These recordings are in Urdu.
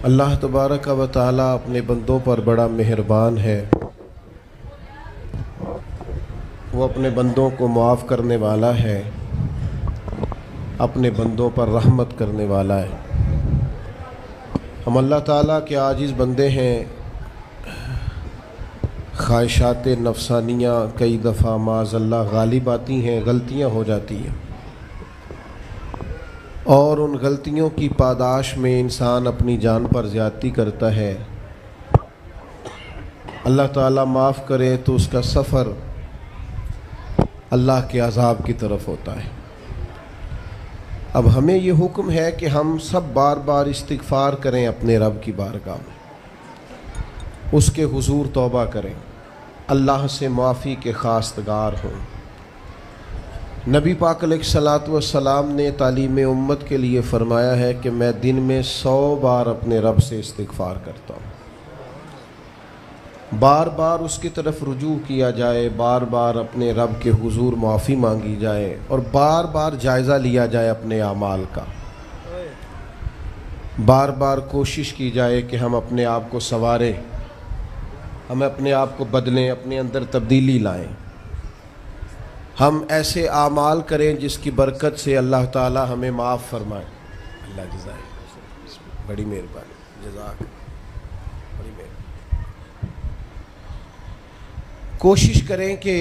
اللہ تبارک و تعالی اپنے بندوں پر بڑا مہربان ہے۔ وہ اپنے بندوں کو معاف کرنے والا ہے، اپنے بندوں پر رحمت کرنے والا ہے۔ ہم اللہ تعالیٰ کے عاجز بندے ہیں، خواہشات نفسانیہ کئی دفعہ معاذ اللہ غالب آتی ہیں، غلطیاں ہو جاتی ہیں، اور ان غلطیوں کی پاداش میں انسان اپنی جان پر زیادتی کرتا ہے۔ اللہ تعالیٰ معاف کرے تو اس کا سفر اللہ کے عذاب کی طرف ہوتا ہے۔ اب ہمیں یہ حکم ہے کہ ہم سب بار بار استغفار کریں، اپنے رب کی بارگاہ میں اس کے حضور توبہ کریں، اللہ سے معافی کے خواستگار ہوں۔ نبی پاک علیہ الصلاۃ والسلام نے تعلیم امت کے لیے فرمایا ہے کہ میں دن میں 100 بار اپنے رب سے استغفار کرتا ہوں۔ بار بار اس کی طرف رجوع کیا جائے، بار بار اپنے رب کے حضور معافی مانگی جائے، اور بار بار جائزہ لیا جائے اپنے اعمال کا۔ بار بار کوشش کی جائے کہ ہم اپنے آپ کو سنواریں، ہم اپنے آپ کو بدلیں، اپنے اندر تبدیلی لائیں، ہم ایسے اعمال کریں جس کی برکت سے اللہ تعالی ہمیں معاف فرمائے۔ اللہ جزائے بڑی مہربانی، جزاک بڑی مہربانی۔ کوشش کریں کہ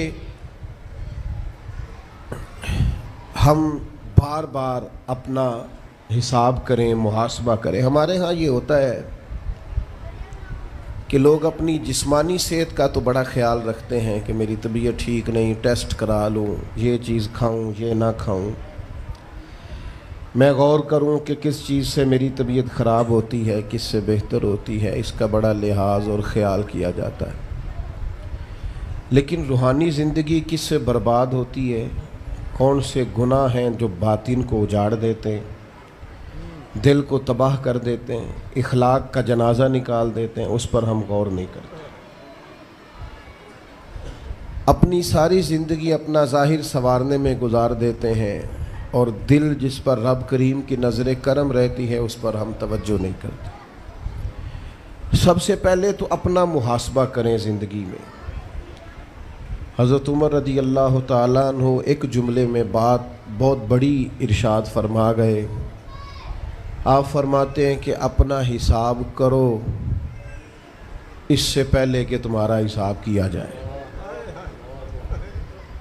ہم بار بار اپنا حساب کریں، محاسبہ کریں۔ ہمارے ہاں یہ ہوتا ہے کہ لوگ اپنی جسمانی صحت کا تو بڑا خیال رکھتے ہیں کہ میری طبیعت ٹھیک نہیں، ٹیسٹ کرا لوں، یہ چیز کھاؤں، یہ نہ کھاؤں، میں غور کروں کہ کس چیز سے میری طبیعت خراب ہوتی ہے، کس سے بہتر ہوتی ہے، اس کا بڑا لحاظ اور خیال کیا جاتا ہے۔ لیکن روحانی زندگی کس سے برباد ہوتی ہے؟ کون سے گناہ ہیں جو باطن کو اجاڑ دیتے ہیں، دل کو تباہ کر دیتے ہیں، اخلاق کا جنازہ نکال دیتے ہیں، اس پر ہم غور نہیں کرتے۔ اپنی ساری زندگی اپنا ظاہر سنوارنے میں گزار دیتے ہیں، اور دل جس پر رب کریم کی نظر کرم رہتی ہے اس پر ہم توجہ نہیں کرتے۔ سب سے پہلے تو اپنا محاسبہ کریں زندگی میں۔ حضرت عمر رضی اللہ تعالیٰ عنہ ایک جملے میں بات بہت بڑی ارشاد فرما گئے۔ آپ فرماتے ہیں کہ اپنا حساب کرو اس سے پہلے کہ تمہارا حساب کیا جائے،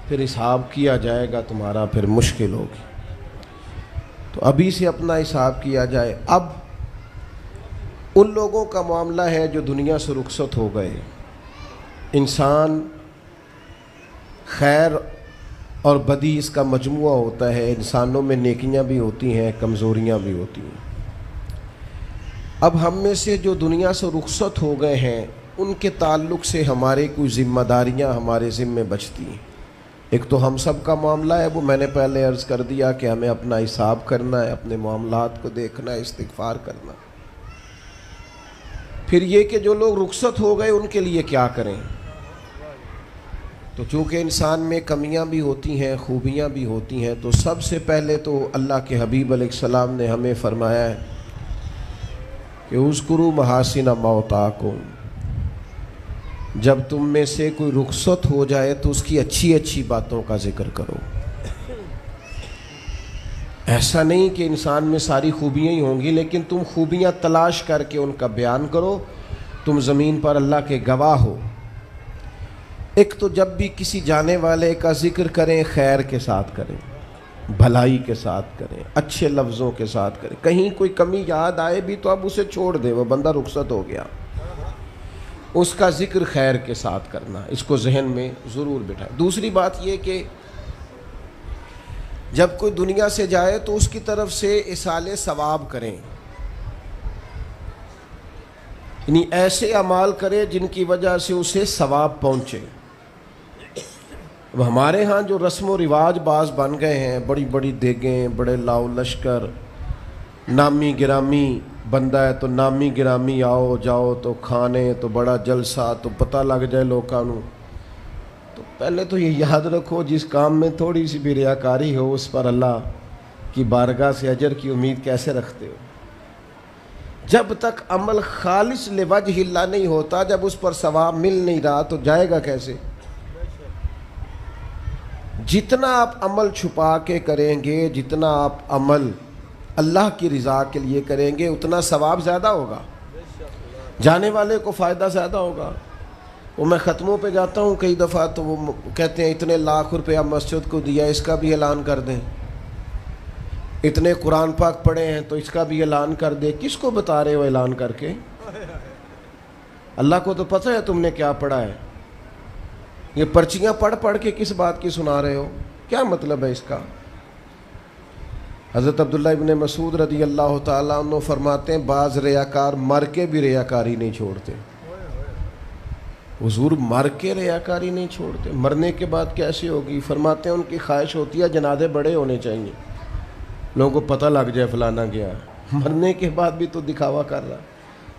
پھر حساب کیا جائے گا تمہارا پھر مشکل ہوگی، تو ابھی سے اپنا حساب کیا جائے۔ اب ان لوگوں کا معاملہ ہے جو دنیا سے رخصت ہو گئے۔ انسان خیر اور بدی اس کا مجموعہ ہوتا ہے، انسانوں میں نیکیاں بھی ہوتی ہیں، کمزوریاں بھی ہوتی ہیں۔ اب ہم میں سے جو دنیا سے رخصت ہو گئے ہیں ان کے تعلق سے ہمارے کوئی ذمہ داریاں ہمارے ذمے بچتی ہیں۔ ایک تو ہم سب کا معاملہ ہے، وہ میں نے پہلے عرض کر دیا کہ ہمیں اپنا حساب کرنا ہے، اپنے معاملات کو دیکھنا ہے، استغفار کرنا۔ پھر یہ کہ جو لوگ رخصت ہو گئے ان کے لیے کیا کریں؟ تو چونکہ انسان میں کمیاں بھی ہوتی ہیں، خوبیاں بھی ہوتی ہیں، تو سب سے پہلے تو اللہ کے حبیب علیہ السلام نے ہمیں فرمایا ہے کہ اذکروا محاسن موتاکم، جب تم میں سے کوئی رخصت ہو جائے تو اس کی اچھی اچھی باتوں کا ذکر کرو۔ ایسا نہیں کہ انسان میں ساری خوبیاں ہی ہوں گی، لیکن تم خوبیاں تلاش کر کے ان کا بیان کرو، تم زمین پر اللہ کے گواہ ہو۔ ایک تو جب بھی کسی جانے والے کا ذکر کریں خیر کے ساتھ کریں، بھلائی کے ساتھ کریں، اچھے لفظوں کے ساتھ کریں۔ کہیں کوئی کمی یاد آئے بھی تو اب اسے چھوڑ دے، وہ بندہ رخصت ہو گیا، اس کا ذکر خیر کے ساتھ کرنا، اس کو ذہن میں ضرور بٹھائیں۔ دوسری بات یہ کہ جب کوئی دنیا سے جائے تو اس کی طرف سے ایصال ثواب کریں، یعنی ایسے اعمال کریں جن کی وجہ سے اسے ثواب پہنچے۔ اب ہمارے ہاں جو رسم و رواج بعض بن گئے ہیں، بڑی بڑی دیگیں، بڑے لاؤ لشکر، نامی گرامی بندہ ہے تو نامی گرامی آؤ جاؤ تو کھانے تو بڑا جلسہ تو پتہ لگ جائے لوکاں نوں۔ تو پہلے تو یہ یاد رکھو جس کام میں تھوڑی سی بھی ریاکاری ہو اس پر اللہ کی بارگاہ سے اجر کی امید کیسے رکھتے ہو؟ جب تک عمل خالص لوجہ اللہ نہیں ہوتا، جب اس پر ثواب مل نہیں رہا تو جائے گا کیسے؟ جتنا آپ عمل چھپا کے کریں گے، جتنا آپ عمل اللہ کی رضا کے لیے کریں گے، اتنا ثواب زیادہ ہوگا، جانے والے کو فائدہ زیادہ ہوگا۔ وہ میں ختموں پہ جاتا ہوں کئی دفعہ تو وہ کہتے ہیں اتنے لاکھ روپیہ مسجد کو دیا، اس کا بھی اعلان کر دیں، اتنے قرآن پاک پڑھے ہیں تو اس کا بھی اعلان کر دے۔ کس کو بتا رہے ہو اعلان کر کے؟ اللہ کو تو پتہ ہے تم نے کیا پڑھا ہے، یہ پرچیاں پڑھ پڑھ کے کس بات کی سنا رہے ہو؟ کیا مطلب ہے اس کا؟ حضرت عبداللہ ابن مسعود رضی اللہ تعالیٰ عنہ فرماتے ہیں بعض ریاکار مر کے بھی ریاکاری نہیں چھوڑتے۔ حضور مر کے ریاکاری نہیں چھوڑتے، مرنے کے بعد کیسے ہوگی؟ فرماتے ہیں ان کی خواہش ہوتی ہے جنازے بڑے ہونے چاہیے، لوگوں کو پتہ لگ جائے فلانا گیا، مرنے کے بعد بھی تو دکھاوا کر رہا۔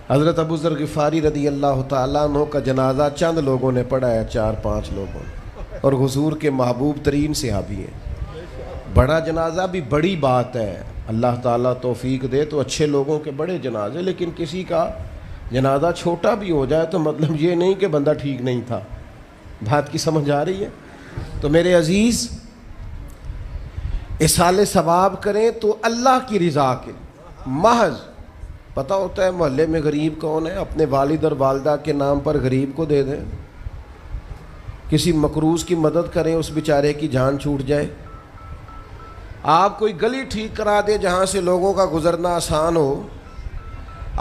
حضرت ابو ذر غفاری رضی اللہ تعالیٰ عنہ کا جنازہ چند لوگوں نے پڑھا ہے، 4-5 لوگوں نے، اور حضور کے محبوب ترین صحابی ہیں۔ بڑا جنازہ بھی بڑی بات ہے، اللہ تعالیٰ توفیق دے تو اچھے لوگوں کے بڑے جنازے، لیکن کسی کا جنازہ چھوٹا بھی ہو جائے تو مطلب یہ نہیں کہ بندہ ٹھیک نہیں تھا۔ بات کی سمجھ آ رہی ہے؟ تو میرے عزیز، اصال ثواب کریں تو اللہ کی رضا کے محض پتہ ہوتا ہے محلے میں غریب کون ہے، اپنے والد اور والدہ کے نام پر غریب کو دے دیں، کسی مقروض کی مدد کریں، اس بیچارے کی جان چھوٹ جائے۔ آپ کوئی گلی ٹھیک کرا دیں جہاں سے لوگوں کا گزرنا آسان ہو،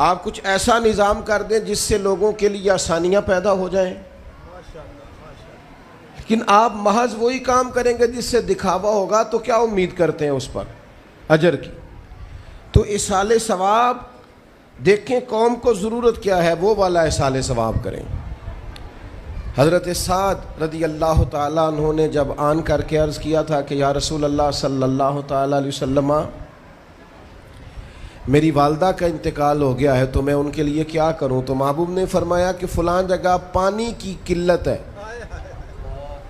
آپ کچھ ایسا نظام کر دیں جس سے لوگوں کے لیے آسانیاں پیدا ہو جائیں، لیکن آپ محض وہی کام کریں گے جس سے دکھاوا ہوگا تو کیا امید کرتے ہیں اس پر اجر کی؟ تو اصال ثواب دیکھیں قوم کو ضرورت کیا ہے، وہ والا اصال ثواب کریں۔ حضرت سعد رضی اللہ تعالیٰ عنہ نے جب آن کر کے عرض کیا تھا کہ یا رسول اللہ صلی اللہ تعالیٰ علیہ وسلم، میری والدہ کا انتقال ہو گیا ہے تو میں ان کے لیے کیا کروں؟ تو محبوب نے فرمایا کہ فلاں جگہ پانی کی قلت ہے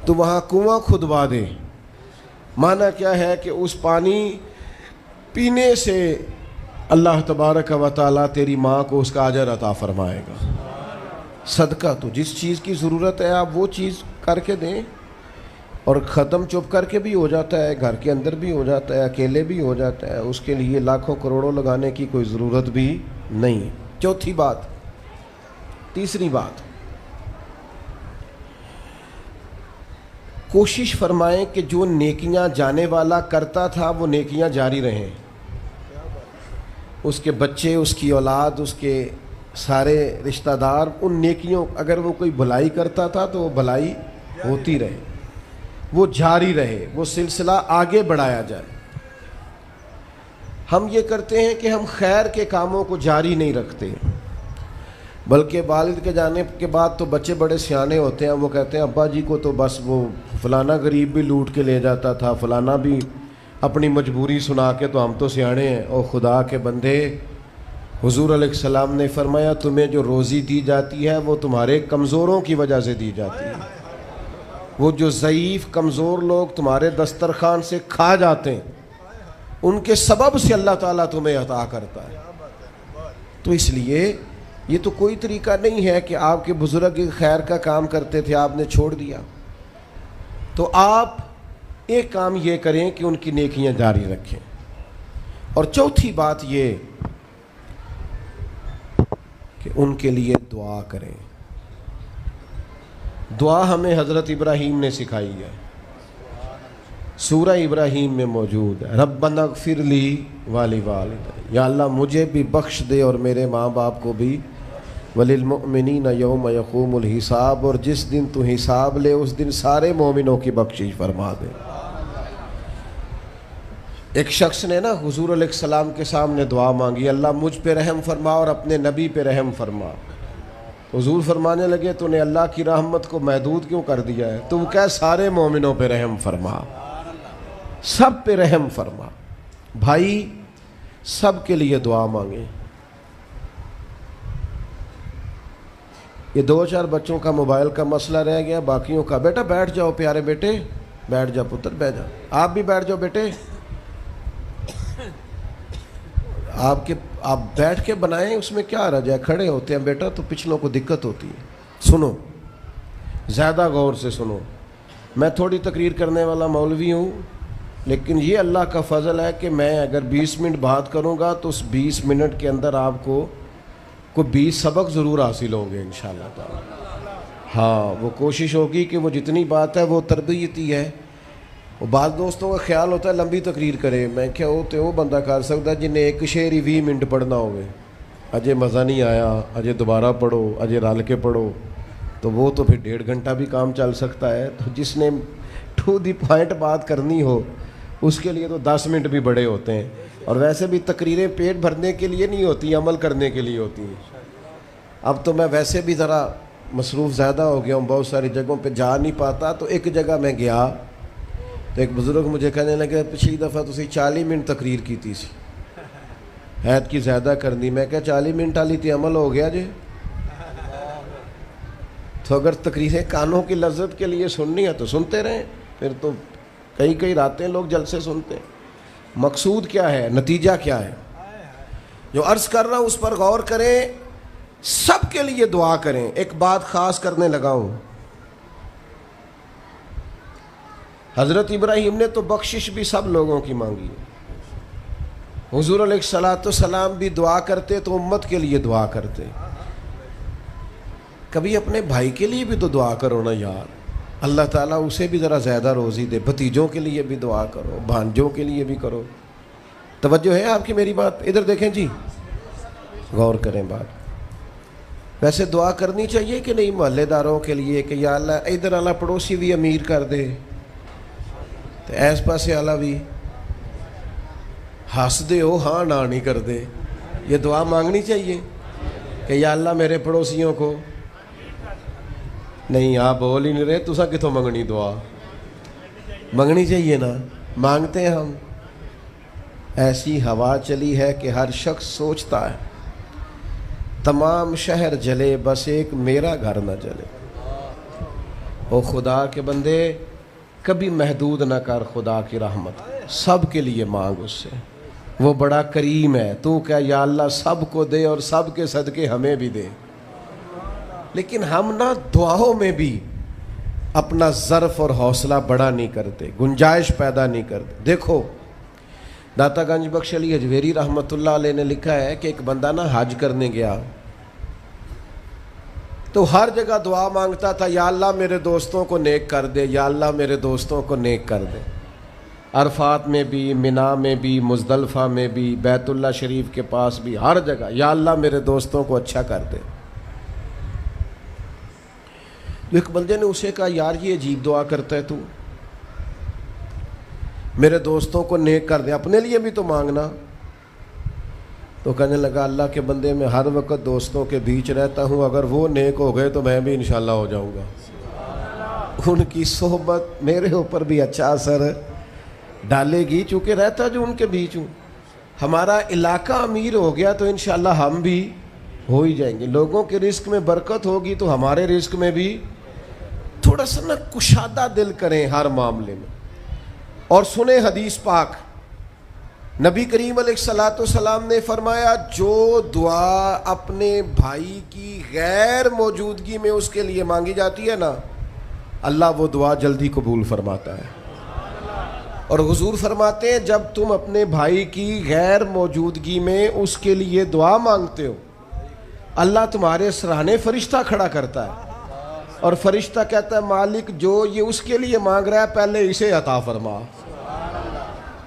تو وہاں کنواں کھدوا دے۔ معنی کیا ہے کہ اس پانی پینے سے اللہ تبارک و تعالیٰ تیری ماں کو اس کا اجر عطا فرمائے گا۔ صدقہ تو جس چیز کی ضرورت ہے آپ وہ چیز کر کے دیں، اور ختم چپ کر کے بھی ہو جاتا ہے، گھر کے اندر بھی ہو جاتا ہے، اکیلے بھی ہو جاتا ہے، اس کے لیے لاکھوں کروڑوں لگانے کی کوئی ضرورت بھی نہیں۔ چوتھی بات، تیسری بات، کوشش فرمائیں کہ جو نیکیاں جانے والا کرتا تھا وہ نیکیاں جاری رہیں، اس کے بچے، اس کی اولاد، اس کے سارے رشتہ دار ان نیکیوں، اگر وہ کوئی بھلائی کرتا تھا تو وہ بھلائی ہوتی رہے، وہ جاری رہے، وہ سلسلہ آگے بڑھایا جائے۔ ہم یہ کرتے ہیں کہ ہم خیر کے کاموں کو جاری نہیں رکھتے، بلکہ والد کے جانے کے بعد تو بچے بڑے سیانے ہوتے ہیں، وہ کہتے ہیں ابا جی کو تو بس وہ فلانا غریب بھی لوٹ کے لے جاتا تھا، فلانا بھی اپنی مجبوری سنا کے، تو ہم تو سیانے ہیں۔ اور خدا کے بندے، حضور علیہ السلام نے فرمایا تمہیں جو روزی دی جاتی ہے وہ تمہارے کمزوروں کی وجہ سے دی جاتی ہے، وہ جو ضعیف کمزور لوگ تمہارے دسترخوان سے کھا جاتے ہیں ان کے سبب سے اللہ تعالیٰ تمہیں عطا کرتا ہے۔ تو اس لیے یہ تو کوئی طریقہ نہیں ہے کہ آپ کے بزرگ خیر کا کام کرتے تھے آپ نے چھوڑ دیا، تو آپ ایک کام یہ کریں کہ ان کی نیکیاں جاری رکھیں۔ اور چوتھی بات یہ کہ ان کے لیے دعا کریں۔ دعا ہمیں حضرت ابراہیم نے سکھائی ہے، سورہ ابراہیم میں موجود ہے، ربنا اغفر لی ولوالدی، یا اللہ مجھے بھی بخش دے اور میرے ماں باپ کو بھی، وللمؤمنین یوم یقوم الحساب، اور جس دن تو حساب لے اس دن سارے مومنوں کی بخشش فرما دے۔ ایک شخص نے نا حضور علیہ السلام کے سامنے دعا مانگی، اللہ مجھ پہ رحم فرما اور اپنے نبی پہ رحم فرما۔ حضور فرمانے لگے تو نے اللہ کی رحمت کو محدود کیوں کر دیا ہے؟ تم کہہ سارے مومنوں پہ رحم فرما، سب پہ رحم فرما۔ بھائی سب کے لیے دعا مانگیں۔ یہ 2-4 بچوں کا موبائل کا مسئلہ رہ گیا، باقیوں کا بیٹا بیٹھ جاؤ، پیارے بیٹے بیٹھ جاؤ، پتر بیٹھ جاؤ، آپ بھی بیٹھ جاؤ بیٹے، آپ بیٹھ کے بنائیں، اس میں کیا رہ جائے، کھڑے ہوتے ہیں بیٹا تو پچھلوں کو دقت ہوتی ہے۔ سنو، زیادہ غور سے سنو، میں تھوڑی تقریر کرنے والا مولوی ہوں، لیکن یہ اللہ کا فضل ہے کہ میں اگر 20 منٹ بات کروں گا تو اس 20 منٹ کے اندر آپ کو کوئی 20 سبق ضرور حاصل ہوں گے انشاءاللہ تعالی۔ ہاں، وہ کوشش ہوگی کہ وہ جتنی بات ہے وہ تربیتی ہے۔ وہ بعض دوستوں کا خیال ہوتا ہے لمبی تقریر کرے، میں کیا ہوتے وہ بندہ کر سکتا ہے جنہیں ایک شعر ہی 20 منٹ پڑھنا ہوئے، اجے مزہ نہیں آیا، اجے دوبارہ پڑھو، اجے رل کے پڑھو، تو وہ تو پھر 1.5 گھنٹہ بھی کام چل سکتا ہے۔ تو جس نے ٹو دی پوائنٹ بات کرنی ہو اس کے لیے تو 10 منٹ بھی بڑے ہوتے ہیں، اور ویسے بھی تقریریں پیٹ بھرنے کے لیے نہیں ہوتی، عمل کرنے کے لیے ہوتی ہیں۔ اب تو میں ویسے بھی ذرا مصروف زیادہ ہو گیا ہوں، بہت ساری جگہوں پہ جا نہیں پاتا، تو ایک جگہ میں گیا تو ایک بزرگ مجھے کہنے لگے پچھلی دفعہ تسی 40 منٹ تقریر کی تھی سی، حید کی زیادہ کرنی۔ میں کہا 40 منٹ والی تے عمل ہو گیا جی۔ تو اگر تقریریں کانوں کی لذت کے لیے سننی ہے تو سنتے رہیں، پھر تو کئی راتیں لوگ جلسے سنتے ہیں۔ مقصود کیا ہے، نتیجہ کیا ہے، جو عرض کر رہا ہوں اس پر غور کریں، سب کے لیے دعا کریں۔ ایک بات خاص کرنے لگا ہوں، حضرت ابراہیم نے تو بخشش بھی سب لوگوں کی مانگی ہے، حضور علیہ الصلوۃ والسلام بھی دعا کرتے تو امت کے لیے دعا کرتے۔ کبھی اپنے بھائی کے لیے بھی تو دعا کرو نا یار، اللہ تعالیٰ اسے بھی ذرا زیادہ روزی دے، بھتیجوں کے لیے بھی دعا کرو، بھانجوں کے لیے بھی کرو۔ توجہ ہے آپ کی میری بات؟ ادھر دیکھیں جی، غور کریں بات۔ ویسے دعا کرنی چاہیے کہ نہیں محلے داروں کے لیے کہ یا اللہ ادھر والا پڑوسی بھی امیر کر دے، تو ایس پاسے والا بھی ہنس دے ہو ہاں نہ نہیں کر دے، یہ دعا مانگنی چاہیے کہ یا اللہ میرے پڑوسیوں کو۔ نہیں آپ بول ہی نہیں رہے، تسا کتوں منگنی دعا؟ منگنی چاہیے نا، مانگتے ہیں ہم۔ ایسی ہوا چلی ہے کہ ہر شخص سوچتا ہے تمام شہر جلے بس ایک میرا گھر نہ جلے۔ او خدا کے بندے، کبھی محدود نہ کر خدا کی رحمت، سب کے لیے مانگ اس سے، وہ بڑا کریم ہے۔ تو کہہ یا اللہ سب کو دے اور سب کے صدقے ہمیں بھی دے۔ لیکن ہم نا دعاؤں میں بھی اپنا ظرف اور حوصلہ بڑا نہیں کرتے، گنجائش پیدا نہیں کرتے۔ دیکھو داتا گنج بخش علی حجویری رحمۃ اللہ علیہ نے لکھا ہے کہ ایک بندہ نا حج کرنے گیا تو ہر جگہ دعا مانگتا تھا، یا اللہ میرے دوستوں کو نیک کر دے، یا اللہ میرے دوستوں کو نیک کر دے۔ عرفات میں بھی، مینا میں بھی، مزدلفہ میں بھی، بیت اللہ شریف کے پاس بھی، ہر جگہ یا اللہ میرے دوستوں کو اچھا کر دے۔ تو ایک بندے نے اسے کہا یار یہ عجیب دعا کرتا ہے تو، میرے دوستوں کو نیک کر دے، اپنے لیے بھی تو مانگنا۔ تو کہنے لگا اللہ کے بندے میں ہر وقت دوستوں کے بیچ رہتا ہوں، اگر وہ نیک ہو گئے تو میں بھی انشاءاللہ ہو جاؤں گا۔ ان کی صحبت میرے اوپر بھی اچھا اثر ڈالے گی، چونکہ رہتا جو ان کے بیچ ہوں۔ ہمارا علاقہ امیر ہو گیا تو انشاءاللہ ہم بھی ہو ہی جائیں گے۔ لوگوں کے رزق میں برکت ہوگی تو ہمارے رزق میں بھی تھوڑا سا نا کشادہ دل کریں ہر معاملے میں۔ اور سنیں حدیث پاک، نبی کریم علیہ الصلوۃ والسلام نے فرمایا جو دعا اپنے بھائی کی غیر موجودگی میں اس کے لیے مانگی جاتی ہے نا، اللہ وہ دعا جلدی قبول فرماتا ہے۔ اور حضور فرماتے ہیں جب تم اپنے بھائی کی غیر موجودگی میں اس کے لیے دعا مانگتے ہو، اللہ تمہارے سرانے فرشتہ کھڑا کرتا ہے، اور فرشتہ کہتا ہے مالک جو یہ اس کے لیے مانگ رہا ہے پہلے اسے عطا فرما۔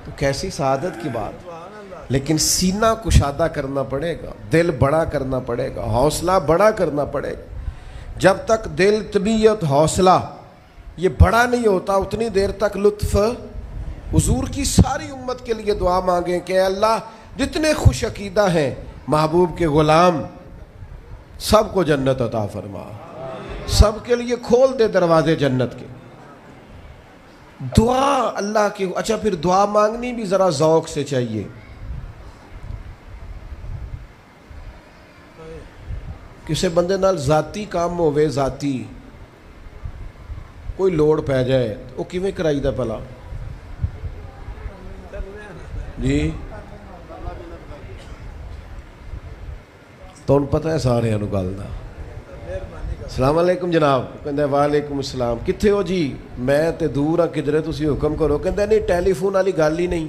تو کیسی سعادت کی بات۔ لیکن سینہ کشادہ کرنا پڑے گا، دل بڑا کرنا پڑے گا، حوصلہ بڑا کرنا پڑے گا۔ جب تک دل، طبیعت، حوصلہ یہ بڑا نہیں ہوتا اتنی دیر تک لطف۔ حضور کی ساری امت کے لیے دعا مانگیں کہ اے اللہ جتنے خوش عقیدہ ہیں محبوب کے غلام سب کو جنت عطا فرما، سب کے لیے کھول دے دروازے جنت کے۔ دعا اللہ کی۔ اچھا پھر دعا مانگنی بھی ذرا ذوق سے چاہیے۔ کسی بندے نال ذاتی کام ہوئے، ذاتی کوئی لوڑ پہ جائے وہ کیویں کرائی دا پلا جی؟ ਤੁਹਾਨੂੰ ਪਤਾ ਹੈ ਸਾਰਿਆਂ ਨੂੰ ਗੱਲ ਦਾ। ਸਲਾਮ ਅਲੈਕੁਮ ਜਨਾਬ। ਕਹਿੰਦਾ ਵਾਲੇਕੁਮ ਅਸਲਾਮ। ਕਿੱਥੇ ਹੋ ਜੀ? ਮੈਂ ਤੇ ਦੂਰ ਆ ਕਿਧਰੇ, ਤੁਸੀਂ ਹੁਕਮ ਕਰੋ। ਕਹਿੰਦਾ ਨਹੀਂ ਟੈਲੀਫੋਨ ਵਾਲੀ ਗੱਲ ਹੀ ਨਹੀਂ,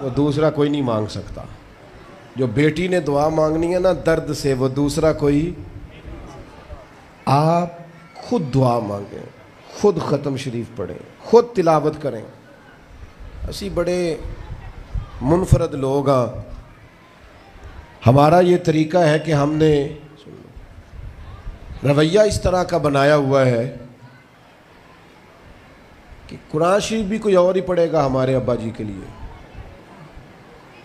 وہ دوسرا کوئی نہیں مانگ سکتا. جو بیٹی نے دعا مانگنی ہے نا درد سے، وہ دوسرا کوئی. آپ خود دعا مانگیں، خود ختم شریف پڑھیں، خود تلاوت کریں. اسی بڑے منفرد لوگ ہاں. ہمارا یہ طریقہ ہے کہ ہم نے رویہ اس طرح کا بنایا ہوا ہے کہ قرآن شریف بھی کوئی اور ہی پڑھے گا ہمارے ابا جی کے لیے.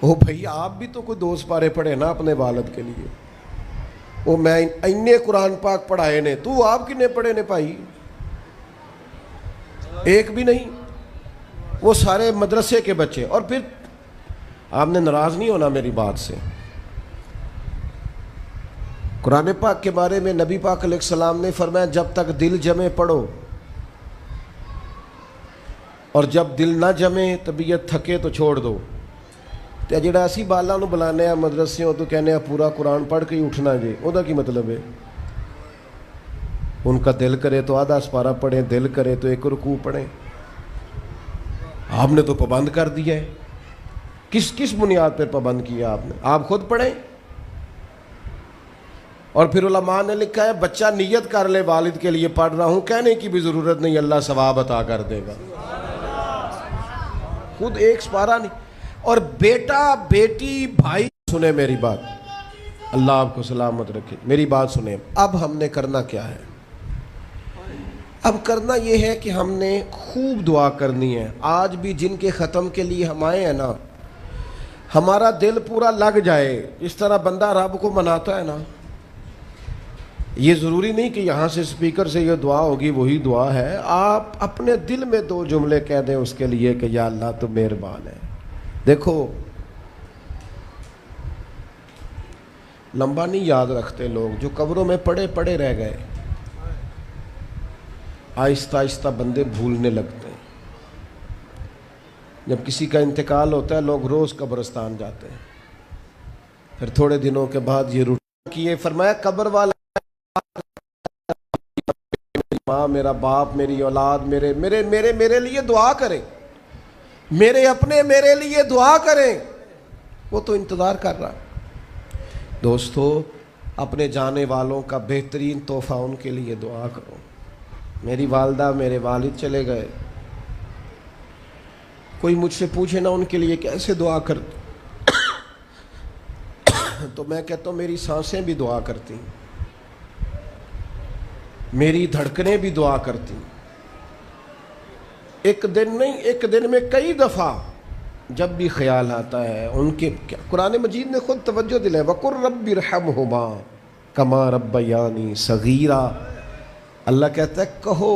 او بھائی آپ بھی تو کوئی 2 پارے پڑھے نا اپنے والد کے لیے. وہ میں اینے قرآن پاک پڑھائے نے، تو آپ کنے پڑھے نے بھائی؟ ایک بھی نہیں. وہ سارے مدرسے کے بچے. اور پھر آپ نے ناراض نہیں ہونا میری بات سے. قرآن پاک کے بارے میں نبی پاک علیہ السلام نے فرمایا جب تک دل جمے پڑھو، اور جب دل نہ جمے طبیعت تھکے تو چھوڑ دو. تو جڑا اسی بالا نو بلانے ہیں مدرسے تو کہنے ہیں پورا قرآن پڑھ کے ہی اٹھنا جی، وہ کی مطلب ہے؟ ان کا دل کرے تو آدھا سپارہ پڑھیں، دل کرے تو 1 رکوع پڑھیں. آپ نے تو پابند کر دیا ہے. کس بنیاد پر پابند کیا آپ نے؟ آپ خود پڑھیں. اور پھر علماء نے لکھا ہے بچہ نیت کر لے والد کے لیے پڑھ رہا ہوں، کہنے کی بھی ضرورت نہیں، اللہ ثواب عطا کر دے گا. خود ایک سپارہ نہیں. اور بیٹا بیٹی بھائی سنیں میری بات، اللہ آپ کو سلامت رکھے، میری بات سنیں. اب ہم نے کرنا کیا ہے؟ اب کرنا یہ ہے کہ ہم نے خوب دعا کرنی ہے. آج بھی جن کے ختم کے لیے ہم آئے ہیں نا، ہمارا دل پورا لگ جائے. اس طرح بندہ رب کو مناتا ہے نا، یہ ضروری نہیں کہ یہاں سے سپیکر سے یہ دعا ہوگی وہی دعا ہے. آپ اپنے دل میں 2 جملے کہہ دیں اس کے لیے کہ یا اللہ تو مہربان ہے. دیکھو لمبا نہیں یاد رکھتے لوگ، جو قبروں میں پڑے رہ گئے، آہستہ آہستہ بندے بھولنے لگتے ہیں. جب کسی کا انتقال ہوتا ہے لوگ روز قبرستان جاتے ہیں، پھر تھوڑے دنوں کے بعد یہ روٹین کیے. فرمایا قبر والا ماں، میرا باپ، میری اولاد میرے میرے میرے میرے لیے دعا کریں، میرے اپنے میرے لیے دعا کریں. وہ تو انتظار کر رہا. دوستو اپنے جانے والوں کا بہترین تحفہ ان کے لیے دعا کرو. میری والدہ میرے والد چلے گئے، کوئی مجھ سے پوچھے نا ان کے لیے کیسے دعا کر تو میں کہتا ہوں میری سانسیں بھی دعا کرتی، میری دھڑکنیں بھی دعا کرتی. ایک دن نہیں، ایک دن میں کئی دفعہ جب بھی خیال آتا ہے ان کے. قرآن مجید نے خود توجہ دلائی وَقُلْ رَبِّ ارْحَمْهُمَا كَمَا رَبَّيَانِي صَغِيرًا. اللہ کہتا ہے کہو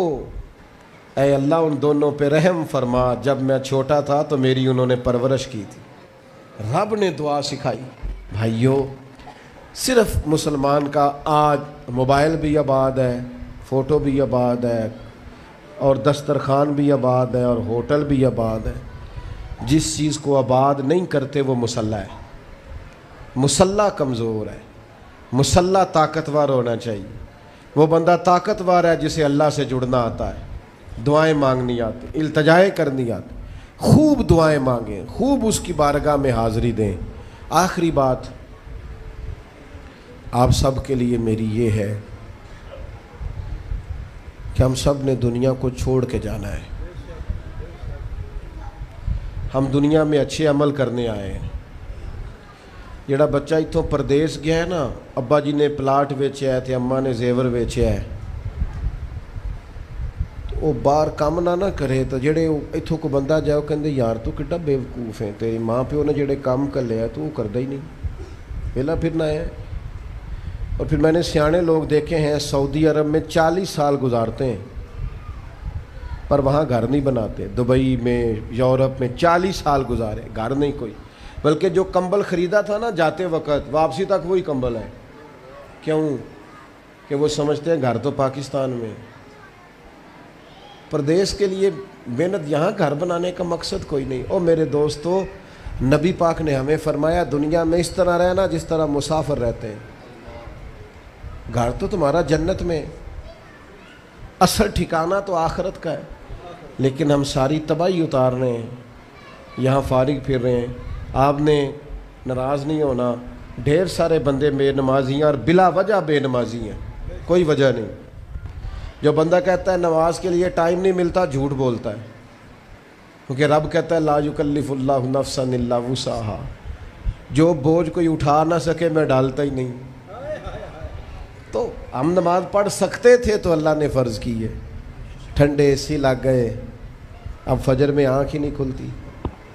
اے اللہ ان دونوں پہ رحم فرما، جب میں چھوٹا تھا تو میری انہوں نے پرورش کی تھی. رب نے دعا سکھائی. بھائیو صرف مسلمان کا آج موبائل بھی آباد ہے، فوٹو بھی آباد ہے، اور دسترخوان بھی آباد ہے، اور ہوٹل بھی آباد ہے. جس چیز کو آباد نہیں کرتے وہ مسلح ہے. مسلح کمزور ہے، مسلح طاقتور ہونا چاہیے. وہ بندہ طاقتور ہے جسے اللہ سے جڑنا آتا ہے، دعائیں مانگنی آتی، التجائیں کرنی آتی. خوب دعائیں مانگیں، خوب اس کی بارگاہ میں حاضری دیں. آخری بات آپ سب کے لیے میری یہ ہے کہ ہم سب نے دنیا کو چھوڑ کے جانا ہے. ہم دنیا میں اچھے عمل کرنے آئے ہیں. جڑا بچہ اتوں پردیس گیا ہے نا، ابا جی نے پلاٹ ویچیا ہے تے اماں نے زیور ویچیا ہے، وہ باہر کام نہ کرے تو جڑے اتوں کو بندہ جائے وہ کہندے یار تو کڈا بے وقوف ہے، تیری ماں پیو نے جڑے کام کر لیا تو وہ کردا ہی نہیں، پہلا پھرنا ہے. اور پھر میں نے سیانے لوگ دیکھے ہیں سعودی عرب میں 40 سال گزارتے ہیں پر وہاں گھر نہیں بناتے. دبئی میں، یورپ میں 40 سال گزارے، گھر نہیں کوئی. بلکہ جو کمبل خریدا تھا نا جاتے وقت واپسی تک وہی کمبل ہے. کیوں؟ کہ وہ سمجھتے ہیں گھر تو پاکستان میں. پردیس کے لیے محنت، یہاں گھر بنانے کا مقصد کوئی نہیں. اور میرے دوستو نبی پاک نے ہمیں فرمایا دنیا میں اس طرح رہنا جس طرح مسافر رہتے ہیں. گھر تو تمہارا جنت میں، اصل ٹھکانہ تو آخرت کا ہے. لیکن ہم ساری تباہی اتار رہے ہیں، یہاں فارغ پھر رہے ہیں. آپ نے ناراض نہیں ہونا. ڈھیر سارے بندے بے نمازی ہیں اور بلا وجہ بے نمازی ہیں, کوئی وجہ نہیں. جو بندہ کہتا ہے نماز کے لیے ٹائم نہیں ملتا, جھوٹ بولتا ہے, کیونکہ رب کہتا ہے لا یکلف اللہ نفسا الا وسعہا, جو بوجھ کوئی اٹھا نہ سکے میں ڈالتا ہی نہیں. تو ہم نماز پڑھ سکتے تھے تو اللہ نے فرض کی ہے. ٹھنڈے اے لگ گئے, اب فجر میں آنکھ ہی نہیں کھلتی.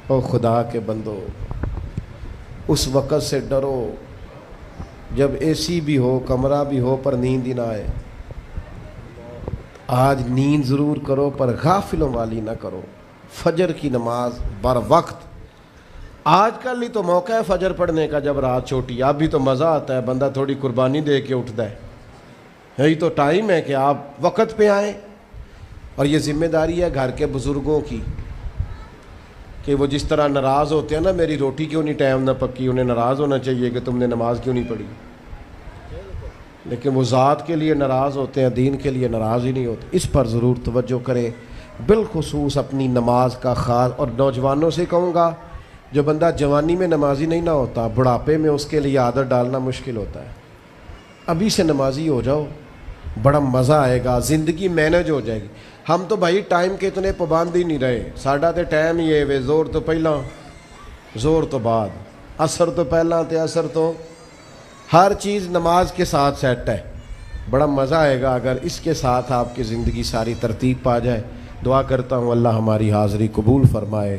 او خدا کے بندو, اس وقت سے ڈرو جب اے سی بھی ہو, کمرہ بھی ہو, پر نیند ہی نہ آئے. آج نیند ضرور کرو پر غافلوں والی نہ کرو. فجر کی نماز بر وقت. آج کل ہی تو موقع ہے فجر پڑھنے کا جب رات چھوٹی. اب بھی تو مزہ آتا ہے, بندہ تھوڑی قربانی دے کے اٹھتا ہے. یہی تو ٹائم ہے کہ آپ وقت پہ آئیں. اور یہ ذمہ داری ہے گھر کے بزرگوں کی کہ وہ جس طرح ناراض ہوتے ہیں نا, میری روٹی کیوں نہیں ٹائم نہ پکی, انہیں ناراض ہونا چاہیے کہ تم نے نماز کیوں نہیں پڑھی. لیکن وہ ذات کے لیے ناراض ہوتے ہیں, دین کے لیے ناراض ہی نہیں ہوتے. اس پر ضرور توجہ کریں, بالخصوص اپنی نماز کا خاص. اور نوجوانوں سے کہوں گا, جو بندہ جوانی میں نمازی نہیں نہ ہوتا, بڑھاپے میں اس کے لیے عادت ڈالنا مشکل ہوتا ہے. ابھی سے نمازی ہو جاؤ, بڑا مزہ آئے گا, زندگی مینج ہو جائے گی. ہم تو بھائی ٹائم کے اتنے پابند ہی نہیں رہے. ساڈا تو ٹائم ہی ہے وے, زور تو پہلا زور تو بعد, عصر تو پہلا تے عصر تو, ہر چیز نماز کے ساتھ سیٹ ہے. بڑا مزہ آئے گا اگر اس کے ساتھ آپ کی زندگی ساری ترتیب پا جائے. دعا کرتا ہوں اللہ ہماری حاضری قبول فرمائے.